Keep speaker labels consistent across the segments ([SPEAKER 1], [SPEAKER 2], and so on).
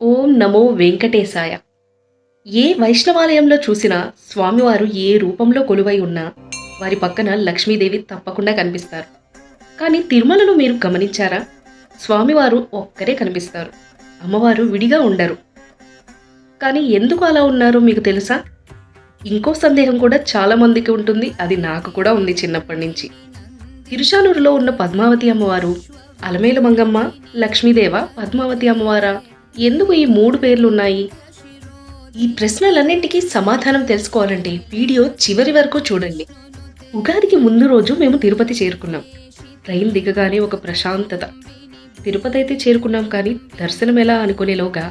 [SPEAKER 1] ఓం నమో వెంకటేశాయ. ఏ వైష్ణవాలయంలో చూసినా స్వామివారు ఏ రూపంలో కొలువై ఉన్నా వారి పక్కన లక్ష్మీదేవి తప్పకుండా కనిపిస్తారు. కానీ తిరుమలలో మీరు గమనించారా? స్వామివారు ఒక్కరే కనిపిస్తారు. అమ్మవారు విడిగా ఉండరు. కానీ ఎందుకు అలా ఉన్నారో మీకు తెలుసా? ఇంకో సందేహం కూడా చాలా మందికి ఉంటుంది. అది నాకు కూడా ఉంది చిన్నప్పటి నుంచి. తిరుచానూరులో ఉన్న పద్మావతి అమ్మవారు అలమేలు మంగమ్మ, లక్ష్మీదేవ, పద్మావతి అమ్మవారా? ఎందుకు ఈ 3 పేర్లు ఉన్నాయి? ఈ ప్రశ్నలన్నింటికీ సమాధానం తెలుసుకోవాలంటే వీడియో చివరి వరకు చూడండి. ఉగాదికి ముందు రోజు మేము తిరుపతి చేరుకున్నాం. ట్రైన్ దిగగానే ఒక ప్రశాంతత. తిరుపతి అయితే చేరుకున్నాం, కానీ దర్శనం ఎలా అనుకునేలోగా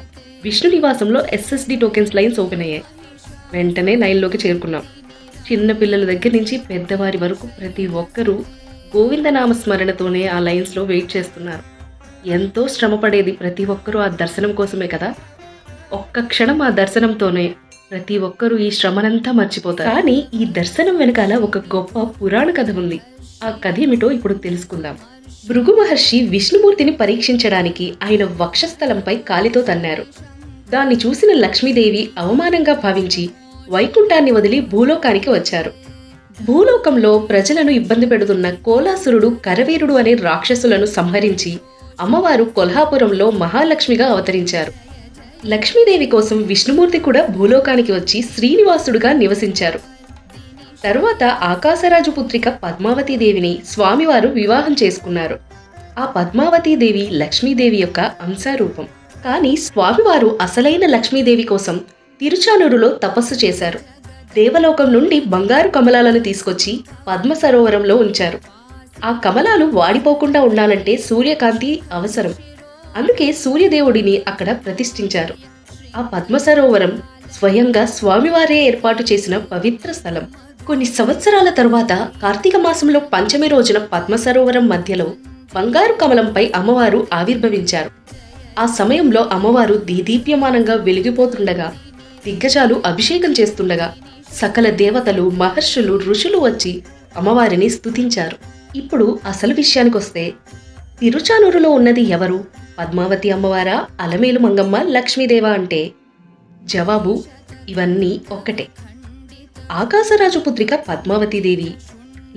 [SPEAKER 1] విష్ణు నివాసంలో SSD టోకెన్స్ లైన్స్ ఓపెన్ అయ్యాయి. వెంటనే లైన్లోకి చేరుకున్నాం. చిన్న పిల్లల దగ్గర నుంచి పెద్దవారి వరకు ప్రతి ఒక్కరూ గోవిందనామ స్మరణతోనే ఆ లైన్స్లో వెయిట్ చేస్తున్నారు. ఎంతో శ్రమపడేది ప్రతి ఒక్కరూ ఆ దర్శనం కోసమే కదా. ఒక్క క్షణం ఆ దర్శనంతోనే ప్రతి ఒక్కరూ ఈ శ్రమనంతా మర్చిపోతారు. కానీ ఈ దర్శనం వెనకాల ఒక గొప్ప పురాణ కథ ఉంది. ఆ కథ ఏమిటో ఇప్పుడు తెలుసుకుందాం. భృగు మహర్షి విష్ణుమూర్తిని పరీక్షించడానికి ఆయన వక్షస్థలంపై కాలితో తన్నారు. దాన్ని చూసిన లక్ష్మీదేవి అవమానంగా భావించి వైకుంఠాన్ని వదిలి భూలోకానికి వచ్చారు. భూలోకంలో ప్రజలను ఇబ్బంది పెడుతున్న కోలాసురుడు, కరవీరుడు అనే రాక్షసులను సంహరించి అమ్మవారు కొల్హాపురంలో మహాలక్ష్మిగా అవతరించారు. లక్ష్మీదేవి కోసం విష్ణుమూర్తి కూడా భూలోకానికి వచ్చి శ్రీనివాసుడుగా నివసించారు. తరువాత ఆకాశరాజు పుత్రిక పద్మావతీదేవిని స్వామివారు వివాహం చేసుకున్నారు. ఆ పద్మావతీదేవి లక్ష్మీదేవి యొక్క అంశరూపం. కానీ స్వామివారు అసలైన లక్ష్మీదేవి కోసం తిరుచానూరులో తపస్సు చేశారు. దేవలోకం నుండి బంగారు కమలాలను తీసుకొచ్చి పద్మ సరోవరంలో ఉంచారు. ఆ కమలాలు వాడిపోకుండా ఉండాలంటే సూర్యకాంతి అవసరం. అందుకే సూర్యదేవుడిని అక్కడ ప్రతిష్ఠించారు. ఆ పద్మ సరోవరం స్వయంగా స్వామివారే ఏర్పాటు చేసిన పవిత్ర స్థలం. కొన్ని సంవత్సరాల తరువాత కార్తీక మాసంలో పంచమి రోజున పద్మ సరోవరం మధ్యలో బంగారు కమలంపై అమ్మవారు ఆవిర్భవించారు. ఆ సమయంలో అమ్మవారు దీదీప్యమానంగా వెలిగిపోతుండగా, దిగ్గజాలు అభిషేకం చేస్తుండగా సకల దేవతలు, మహర్షులు, ఋషులు వచ్చి అమ్మవారిని స్తుతించారు. ఇప్పుడు అసలు విషయానికొస్తే, తిరుచానూరులో ఉన్నది ఎవరు? పద్మావతి అమ్మవారా, అలమేలు మంగమ్మ, లక్ష్మీదేవ అంటే జవాబు ఇవన్నీ ఒక్కటే. ఆకాశరాజు పుత్రిక పద్మావతీదేవి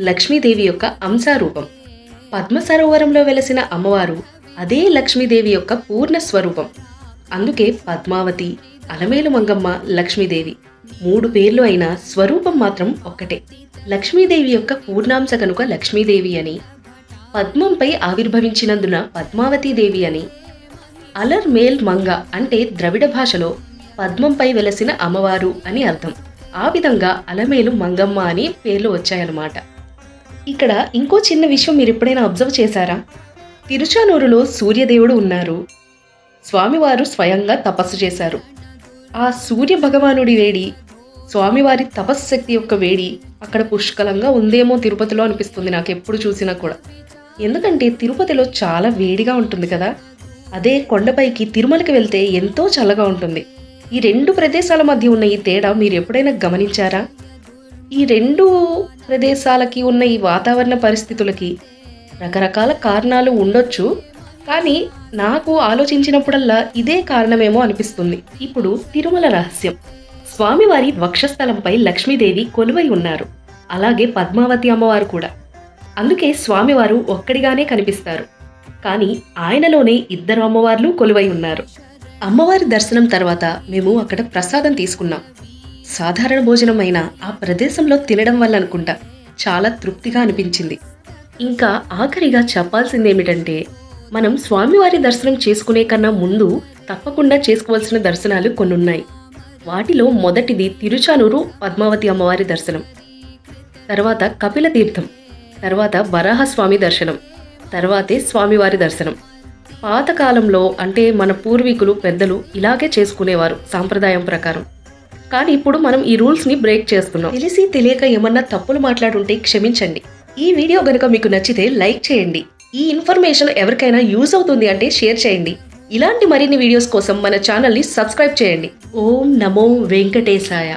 [SPEAKER 1] లక్ష్మీదేవి యొక్క అంశారూపం. పద్మ సరోవరంలో వెలసిన అమ్మవారు అదే లక్ష్మీదేవి యొక్క పూర్ణ స్వరూపం. అందుకే పద్మావతి, అలమేలు మంగమ్మ, లక్ష్మీదేవి 3 పేర్లు అయినా స్వరూపం మాత్రం ఒక్కటే. లక్ష్మీదేవి యొక్క పూర్ణాంశ కనుక లక్ష్మీదేవి అని, పద్మంపై ఆవిర్భవించినందున పద్మావతీదేవి అని, అలర్ మేల్ మంగ అంటే ద్రవిడ భాషలో పద్మంపై వెలసిన అమ్మవారు అని అర్థం. ఆ విధంగా అలమేలు మంగమ్మ అని పేర్లు వచ్చాయన్నమాట. ఇక్కడ ఇంకో చిన్న విషయం మీరు ఎప్పుడైనా అబ్జర్వ్ చేశారా? తిరుచానూరులో సూర్యదేవుడు ఉన్నారు. స్వామివారు స్వయంగా తపస్సు చేశారు. ఆ సూర్య భగవానుడి వేడి, స్వామివారి తపశ్శక్తి యొక్క వేడి అక్కడ పుష్కలంగా ఉందేమో తిరుపతిలో అనిపిస్తుంది నాకు ఎప్పుడు చూసినా కూడా. ఎందుకంటే తిరుపతిలో చాలా వేడిగా ఉంటుంది కదా. అదే కొండపైకి తిరుమలకి వెళ్తే ఎంతో చల్లగా ఉంటుంది. ఈ 2 ప్రదేశాల మధ్య ఉన్న ఈ తేడా మీరు ఎప్పుడైనా గమనించారా? ఈ 2 ప్రదేశాలకి ఉన్న ఈ వాతావరణ పరిస్థితులకి రకరకాల కారణాలు ఉండొచ్చు, కానీ నాకు ఆలోచించినప్పుడల్లా ఇదే కారణమేమో అనిపిస్తుంది. ఇప్పుడు తిరుమల రహస్యం. స్వామివారి వక్షస్థలంపై లక్ష్మీదేవి కొలువై ఉన్నారు. అలాగే పద్మావతి అమ్మవారు కూడా. అందుకే స్వామివారు ఒక్కడిగానే కనిపిస్తారు. కానీ ఆయనలోనే 2 అమ్మవార్లు కొలువై ఉన్నారు. అమ్మవారి దర్శనం తర్వాత మేము అక్కడ ప్రసాదం తీసుకున్నాం. సాధారణ భోజనం అయినా ఆ ప్రదేశంలో తినడం వల్ల అనుకుంటా చాలా తృప్తిగా అనిపించింది. ఇంకా ఆఖరిగా చెప్పాల్సిందేమిటంటే, మనం స్వామివారి దర్శనం చేసుకునే కన్నా ముందు తప్పకుండా చేసుకోవాల్సిన దర్శనాలు కొన్ని ఉన్నాయి. వాటిలో మొదటిది తిరుచానూరు పద్మావతి అమ్మవారి దర్శనం, తర్వాత కపిల తీర్థం, తర్వాత వరాహస్వామి దర్శనం, తర్వాతే స్వామివారి దర్శనం. పాతకాలంలో అంటే మన పూర్వీకులు, పెద్దలు ఇలాగే చేసుకునేవారు సాంప్రదాయం ప్రకారం. కానీ ఇప్పుడు మనం ఈ రూల్స్ని బ్రేక్ చేస్తున్నాం. తెలిసి తెలియక ఏమన్నా తప్పులు మాట్లాడుంటే క్షమించండి. ఈ వీడియో గనుక మీకు నచ్చితే లైక్ చేయండి. ఈ ఇన్ఫర్మేషన్ ఎవరికైనా యూజ్ అవుతుంది అంటే షేర్ చేయండి. ఇలాంటి మరిన్ని వీడియోస్ కోసం మన ఛానల్ని సబ్స్క్రైబ్ చేయండి. ఓం నమో వెంకటేశాయ.